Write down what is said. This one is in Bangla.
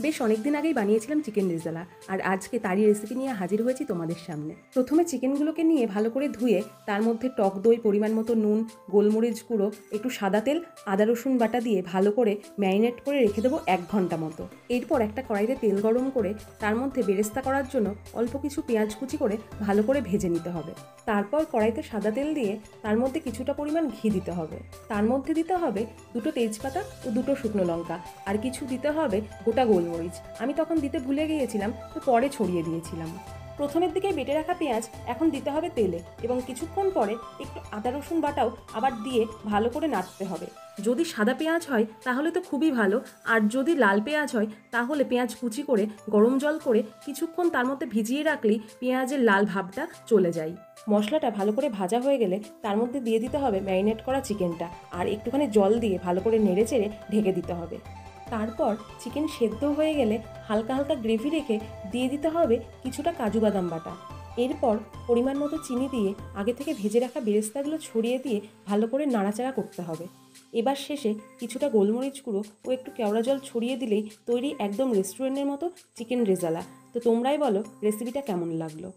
বেশ অনেকদিন আগেই বানিয়েছিলাম চিকেন রেজালা, আর আজকে তারই রেসিপি নিয়ে হাজির হয়েছি তোমাদের সামনে। প্রথমে চিকেনগুলোকে নিয়ে ভালো করে ধুয়ে তার মধ্যে টক দই, পরিমাণ মতো নুন, গোলমরিচ গুঁড়ো, একটু সাদা তেল, আদা রসুন বাটা দিয়ে ভালো করে ম্যারিনেট করে রেখে দেবো 1 ঘন্টা মতো। এরপর একটা কড়াইতে তেল গরম করে তার মধ্যে বেরেস্তা করার জন্য অল্প কিছু পেঁয়াজ কুচি করে ভালো করে ভেজে নিতে হবে। তারপর কড়াইতে সাদা তেল দিয়ে তার মধ্যে কিছুটা পরিমাণ ঘি দিতে হবে। তার মধ্যে দিতে হবে 2টো তেজপাতা ও 2টো শুকনো লঙ্কা, আর কিছু দিতে হবে গোটা গোলমরিচ। আমি তখন দিতে ভুলে গিয়েছিলাম, তো পরে ছড়িয়ে দিয়েছিলাম। প্রথমের দিকে বেটে রাখা পেঁয়াজ এখন দিতে হবে তেলে, এবং কিছুক্ষণ পরে একটু আদা রসুন বাটাও আবার দিয়ে ভালো করে নাড়তে হবে। যদি সাদা পেঁয়াজ হয় তাহলে তো খুবই ভালো, আর যদি লাল পেঁয়াজ হয় তাহলে পেঁয়াজ কুচি করে গরম জল করে কিছুক্ষণ তার মধ্যে ভিজিয়ে রাখলেই পেঁয়াজের লাল ভাবটা চলে যায়। মশলাটা ভালো করে ভাজা হয়ে গেলে তার মধ্যে দিয়ে দিতে হবে ম্যারিনেট করা চিকেনটা, আর একটুখানি জল দিয়ে ভালো করে নেড়ে চেড়ে ঢেকে দিতে হবে। তারপর চিকেন সেদ্ধ হয়ে গেলে হালকা হালকা গ্রেভি রেখে দিয়ে দিতে হবে কিছুটা কাজু বাদাম বাটা। এরপর পরিমাণ মতো চিনি দিয়ে আগে থেকে ভেজে রাখা বেরেস্তাগুলো ছড়িয়ে দিয়ে ভালো করে নাড়াচাড়া করতে হবে। এবার শেষে কিছুটা গোলমরিচ গুঁড়ো ও একটু কেওড়া জল ছড়িয়ে দিলেই তৈরি একদম রেস্টুরেন্টের মতো চিকেন রেজালা। তো তোমরাই বলো রেসিপিটা কেমন লাগলো।